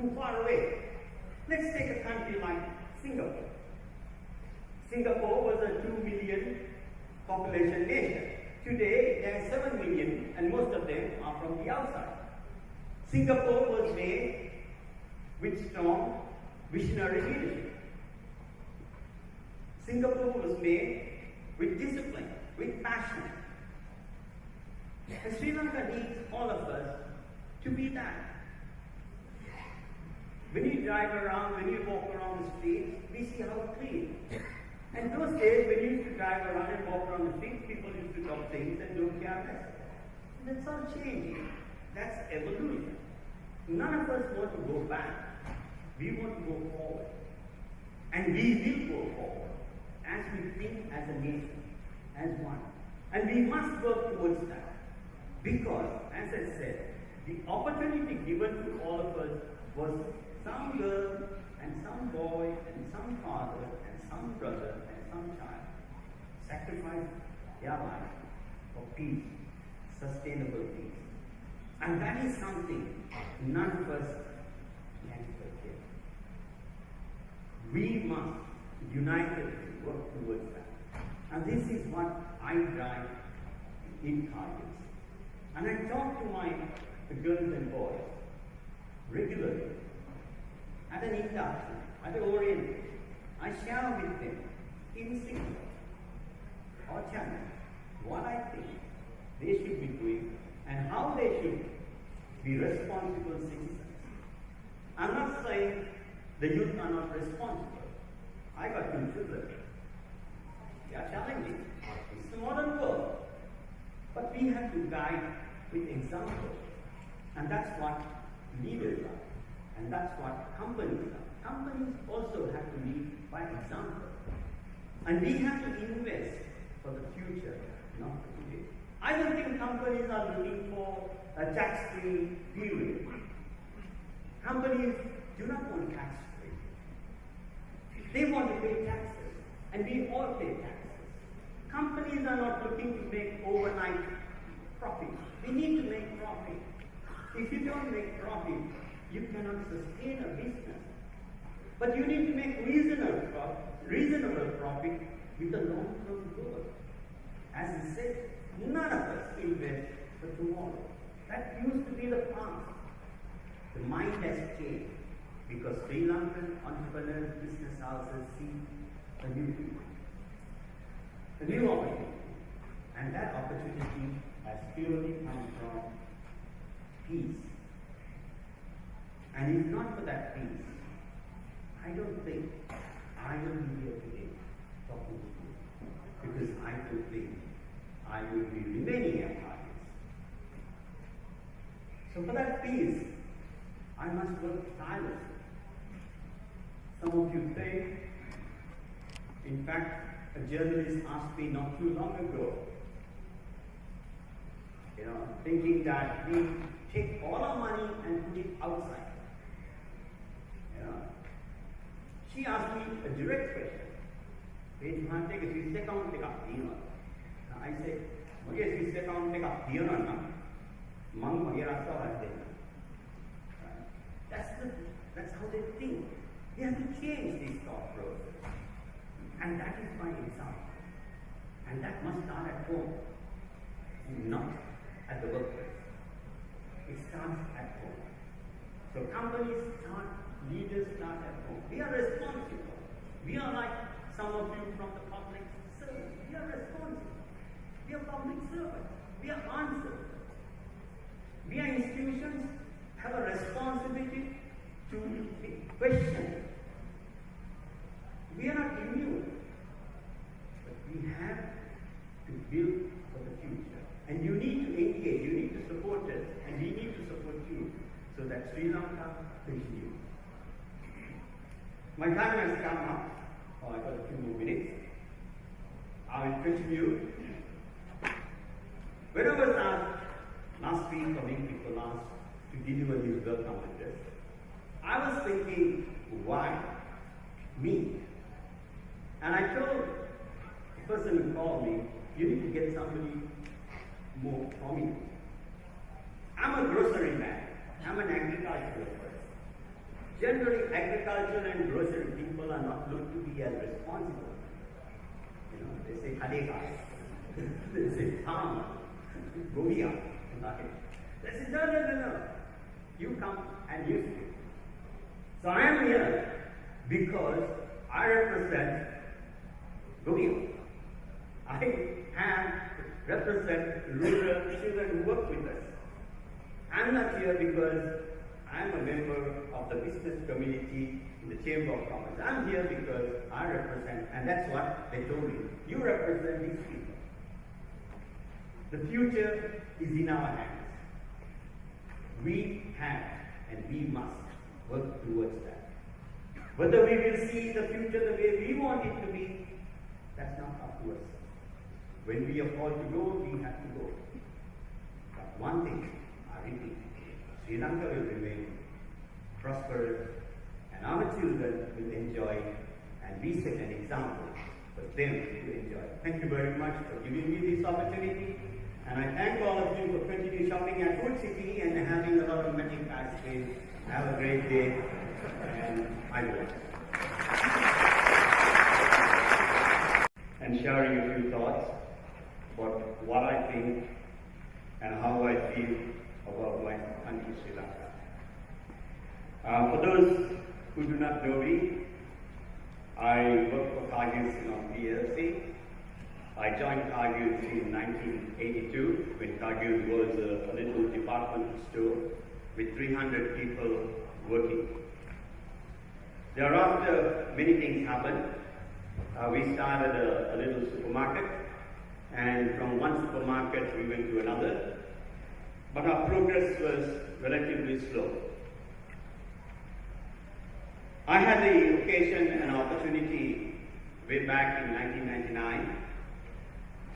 too far away. Let's take a country like Singapore. Singapore was a 2 million population nation. Today, there are 7 million, and most of them are from the outside. Singapore was made with strong visionary leadership. Singapore was made with discipline, with passion. And Sri Lanka needs all of us to be that. When you drive around, when you walk around the streets, we see how clean. And those days, when you used to drive around and walk around the streets, people used to drop things and don't care less. That's all changing. That's evolution. None of us want to go back. We want to go forward. And we will go forward as we think as a nation, as one. And we must work towards that. Because, as I said, the opportunity given to all of us was some girl and some boy and some father and some brother and some child sacrificed their life for peace, sustainable peace. And that is something none of us can forget. We must unitedly work towards that. And this is what I drive in Cargills. And I talk to the girls and boys regularly at an induction, at an orientation. I share with them in Singapore or China what I think they should be doing and how they should be responsible citizens. I'm not saying the youth are not responsible. I got 2 children. They are challenging. It's a modern world. But we have to guide with example. And that's what leaders are. And that's what companies are. Companies also have to lead by example. And we have to invest for the future, not for today. I don't think companies are looking for a tax-free period. Companies do not want tax-free. They want to pay taxes. And we all pay taxes. Companies are not looking to make overnight profit. We need to make profit. If you don't make profit, you cannot sustain a business. But you need to make reasonable profit with a long-term goal. As I said, none of us invest for tomorrow. That used to be the past. The mind has changed because Sri Lankan entrepreneurs, business houses see a new future, a new opportunity. And that opportunity has purely come from peace. And if not for that peace, I don't think I will be here today talking to you. Because I don't think I will be remaining at Cargills. So for that peace, I must work tirelessly. Some of you say, in fact, a journalist asked me not too long ago, thinking that we take all our money and put it outside. She asked me a direct question. Swiss account I said, Swiss account that's how they think. They have to change this thought process. And that is my example. And that must start at home, and not at the workplace. It starts at home. So companies start, leaders start at home. We are responsible. We are like some of you from the public service. We are responsible. We are public servants. We are answerable. We are institutions have a responsibility to be questioned. We are not immune, but we have to build for the future. And you need to engage, you need to support us, and we need to support you so that Sri Lanka continues. My time has come up. I got a few more minutes. I will continue. When I was asked last week, or maybe people asked to deliver this welcome address, I was thinking, why me? And I told the person who called me, you need to get somebody more prominent. I'm a grocery man. I'm an agricultural person. Generally, agriculture and grocery people are not looked to be as responsible. You know, they say Kadeka, they say Tham, Govia. They say, no. You come and you speak. So I am here because I represent Govia. I represent rural children who work with us. I'm not here because I'm a member of the business community in the Chamber of Commerce. I'm here because I represent, and that's what they told me. You represent these people. The future is in our hands. We have and we must work towards that. Whether we will see the future the way we want it to be, that's not up to us. When we are called to go, we have to go. But one thing, I repeat, Sri Lanka will remain prosperous and our children will enjoy, and we set an example for them to enjoy. Thank you very much for giving me this opportunity, and I thank all of you for continuing shopping at Food City and having a lot of magic ice cream. Have a great day, and I will. And sharing a few thoughts about what I think and how I feel about my country, Sri Lanka. For those who do not know me, I work for Cargills PLC. I joined Cargills in 1982 when Cargills was a little departmental store with 300 people working. Thereafter, many things happened. We started a little supermarket, and from one supermarket we went to another, but our progress was relatively slow. I had the occasion and opportunity way back in 1999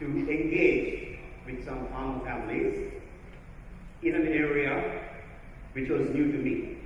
to engage with some farm families in an area which was new to me.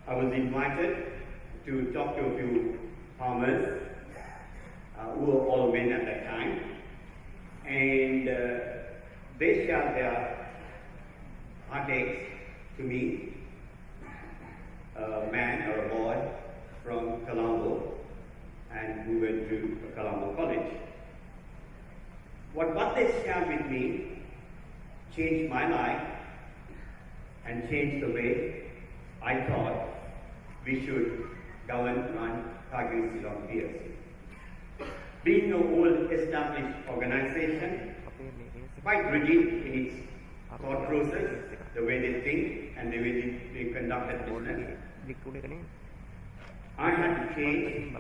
I was invited to talk to a few farmers who were all men at that time, and they shared their heartaches to me, a man or a boy from Colombo, and who went to Colombo College. What they shared with me changed my life and changed the way I thought we should govern on Cargills Ceylon PLC. Being an old established organization, quite rigid in its thought process, the way they think and the way they conducted business, I had to change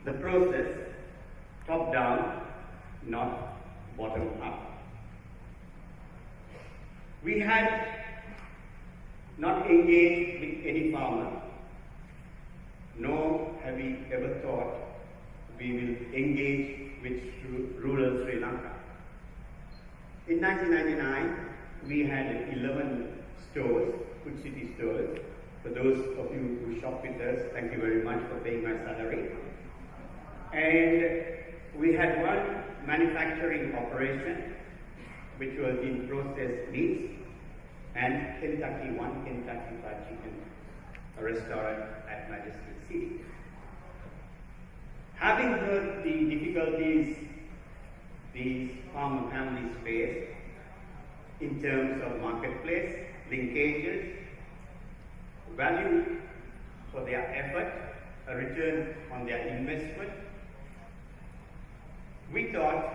the process top down, not bottom up. We had not engaged with any farmer, nor have we ever thought we will engage with rural Sri Lanka. In 1999, we had 11 stores, Food City stores. For those of you who shop with us, thank you very much for paying my salary. And we had one manufacturing operation, which was in processed meats, and one Kentucky Fried Chicken, a restaurant at Majestic City. Having heard the difficulties these farm families face in terms of marketplace, linkages, value for their effort, a return on their investment, we thought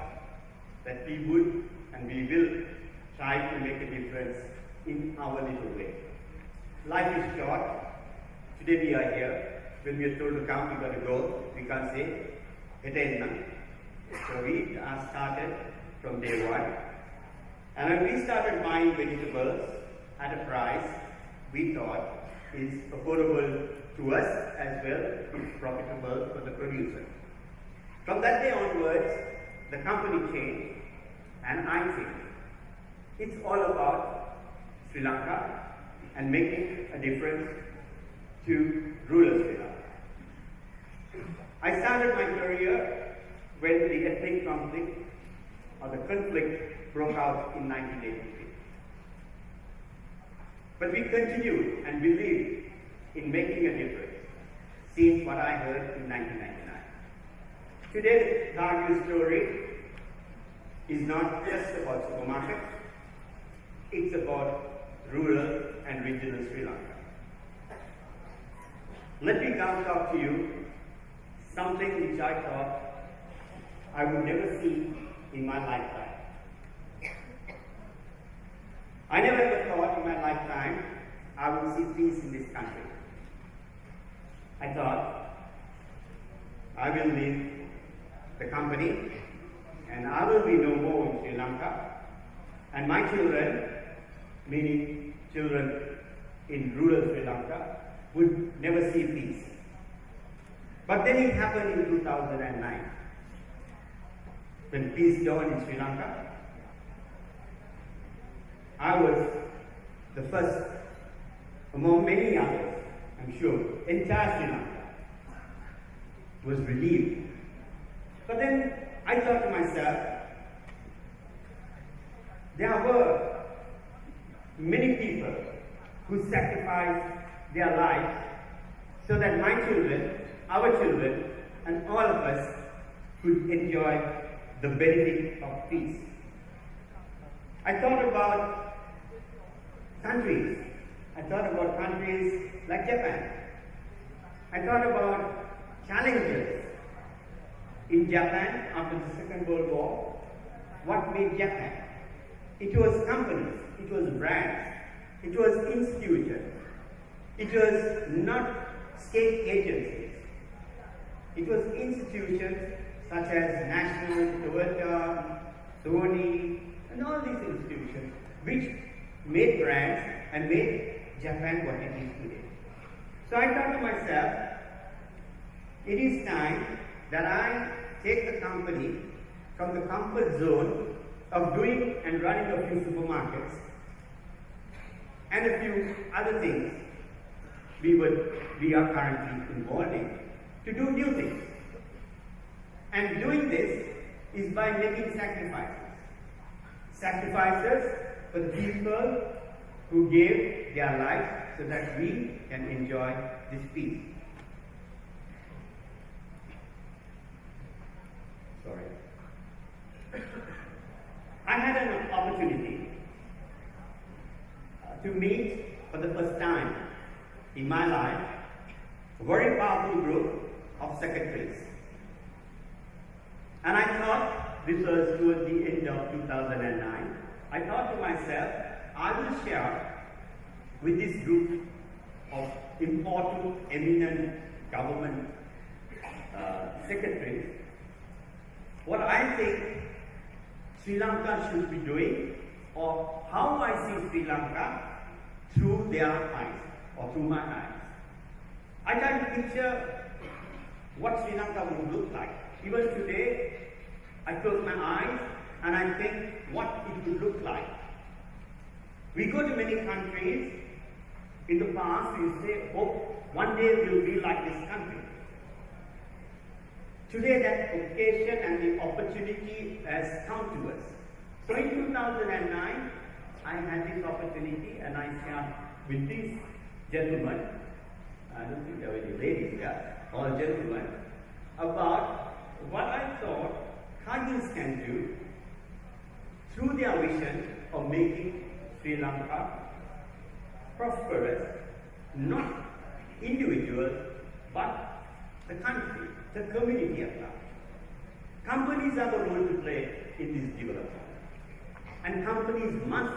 that we would and we will try to make a difference in our little way. Life is short. Today we are here. When we are told to come, we got to go. We can't say, "Hetenna." So we started from day one. And when we started buying vegetables at a price we thought is affordable to us as well as profitable for the producer. From that day onwards, the company changed and I changed. It's all about Sri Lanka and making a difference to rural Sri Lanka. I started my career when the ethnic conflict or the conflict broke out in 1983. But we continued and believed in making a difference since what I heard in 1999. Today, the Cargill story is not just about supermarkets, it's about rural and regional Sri Lanka. Let me now talk to you something which I thought I would never see in my lifetime. I never ever thought in my lifetime I would see peace in this country. I thought I will leave the company and I will be no more in Sri Lanka, and my children, meaning children in rural Sri Lanka, would never see peace. But then it happened in 2009, when peace dawned in Sri Lanka. I was the first among many others, I'm sure. Entire Sri Lanka was relieved. But then I thought to myself, there were many people who sacrificed their lives so that my children, our children, and all of us could enjoy the benefit of peace. I thought about countries. I thought about countries like Japan. I thought about challenges in Japan after the Second World War. What made Japan? It was companies, it was brands, it was institutions, it was not state agencies. It was institutions such as National, Toyota, Sony, and all these institutions which made brands and made Japan what it is today. So I thought to myself, it is time that I take the company from the comfort zone of doing and running a few supermarkets and a few other things we are currently involved in, to do new things. And doing this is by making sacrifices. Sacrifices for the people who gave their life so that we can enjoy this peace. Sorry. I had an opportunity to meet for the first time in my life a very powerful group of secretaries. And I thought, this was towards the end of 2009, I thought to myself, I will share with this group of important, eminent government secretaries what I think Sri Lanka should be doing, or how I see Sri Lanka through their eyes, or through my eyes. I try to picture what Sri Lanka would look like. Even today, I close my eyes and I think what it would look like. We go to many countries. In the past, we say, oh, one day we'll be like this country. Today, that occasion and the opportunity has come to us. So in 2009, I had this opportunity and I shared with these gentlemen, I don't think there were any ladies here, all gentlemen, about what I thought Cargills can do through their vision of making Sri Lanka prosperous, not individuals, but the country, the community at large. Companies are the role to play in this development. And companies must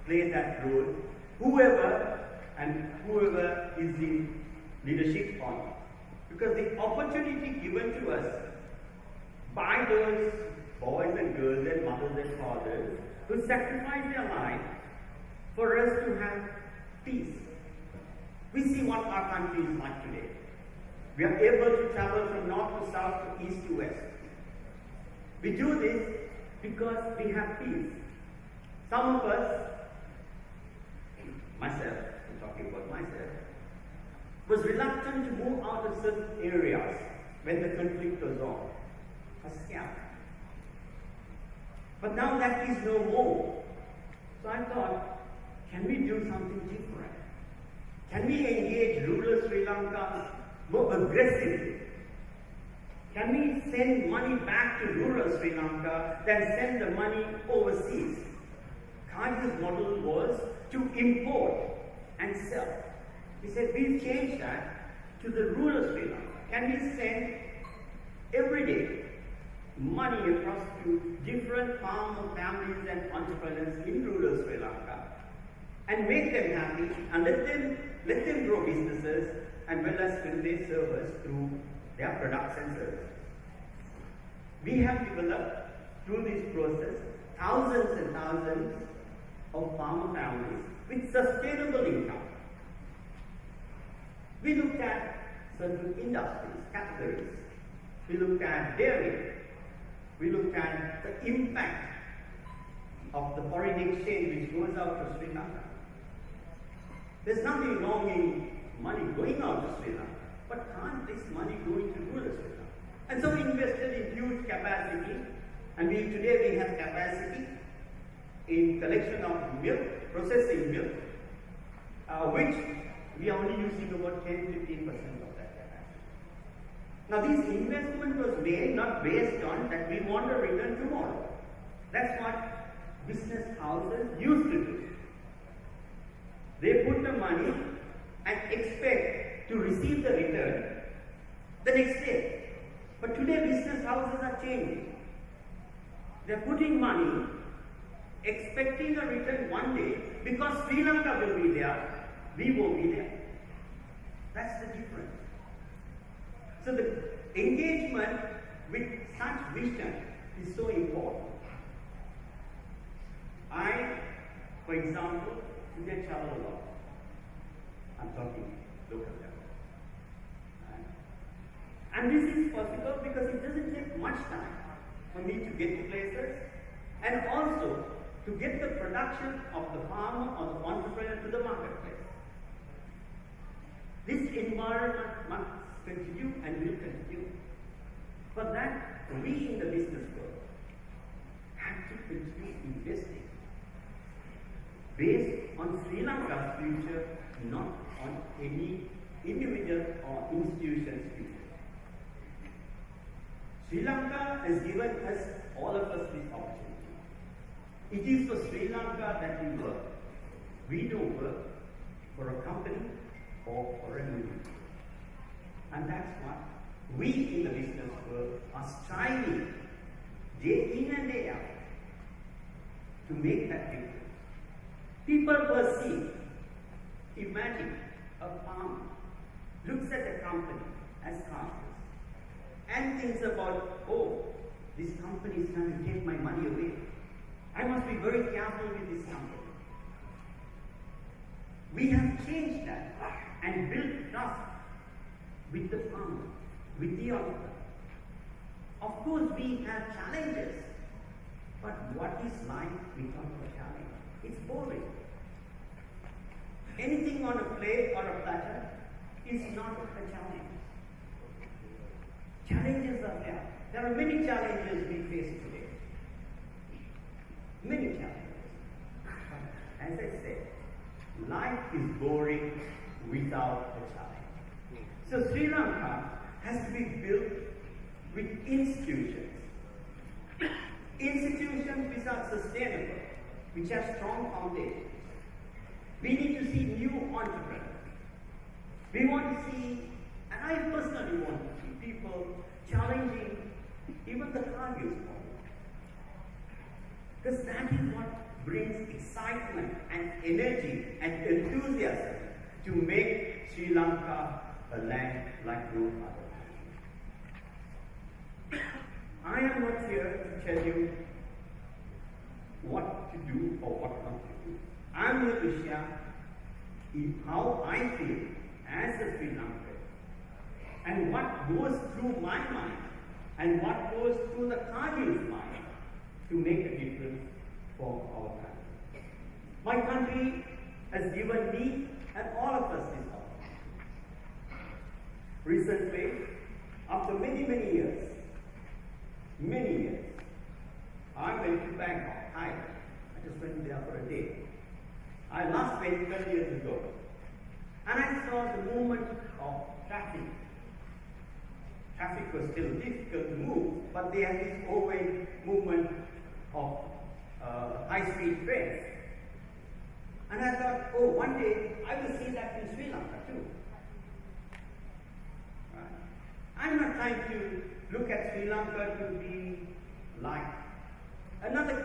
play that role, whoever is in leadership on it. Because the opportunity given to us by those boys and girls and mothers and fathers who sacrifice their life for us to have peace. We see what our country is like today. We are able to travel from north to south to east to west. We do this because we have peace. Some of us, myself, I'm talking about myself, was reluctant to move out of certain areas when the conflict was on. I was scared. But now that is no more. So I thought, can we do something different? Can we engage rural Sri Lanka more aggressively? Can we send money back to rural Sri Lanka than send the money overseas? Cargill's model was to import and sell. He said, we'll change that to the rural Sri Lanka. Can we send every day money across to different farmer families and entrepreneurs in rural Sri Lanka and make them happy and let them grow businesses and well as when they serve us through their products and services. We have developed through this process thousands and thousands of farmer families with sustainable income. We looked at certain industries, categories. We looked at dairy. We looked at the impact of the foreign exchange which goes out to Sri Lanka. There's nothing wrong in money going out to Sri Lanka, but can't this money go into rural Sri Lanka? And so we invested in huge capacity, and today we have capacity in collection of milk, processing milk, which we are only using about 10-15% of that capacity. Now this investment was made not based on that we want a return tomorrow. That's what business houses used to do. They put the money and expect to receive the return the next day. But today business houses are changing. They're putting money, expecting a return one day because Sri Lanka will be there, we won't be there. That's the difference. So the engagement with such vision is so important. I, for example, today travel a lot. I'm talking local level. And this is possible because it doesn't take much time for me to get to places and also to get the production of the farmer or the entrepreneur to the marketplace. This environment must continue and will continue. For that, we in the business world have to continue investing based on Sri Lanka's future, not on any individual or institution's future. Sri Lanka has given us, all of us, this opportunity. It is for Sri Lanka that we work. We don't work for a company or for an individual. And that's what we in the business world are striving day in and day out to make that difference. People perceive, imagine a farmer looks at a company as Cargills and thinks about, oh, this company is trying to take my money away. I must be very careful with this company. We have changed that and built trust with the farmer, with the entrepreneur. Of course, we have challenges, but what is life without a challenge? It's boring. Anything on a plate or a platter is not a challenge. Challenges are there. There are many challenges we face today. Many challenges. But as I said, life is boring without a challenge. So Sri Lanka has to be built with institutions. Institutions which are sustainable, which have strong foundations. We need to see new entrepreneurs. We want to see, and I personally want to see people challenging even the Cargills model. Because that is what brings excitement and energy and enthusiasm to make Sri Lanka a land like no other. I am not here to tell you what to do or what not to do. I am here to share how I feel as a Sri Lankan and what goes through my mind and what goes through the Cargills' mind to make a difference for our country. My country has given me and all of us this opportunity. Recently, after many years, I went to Bangkok, Thailand. I just went there for a day. I last went 12 years ago. And I saw the movement of traffic. Traffic was still difficult to move, but they had this overweight movement of high-speed trains. And I thought, oh, one day I will see that in Sri Lanka too. Right? I'm not trying to look at Sri Lanka to be like another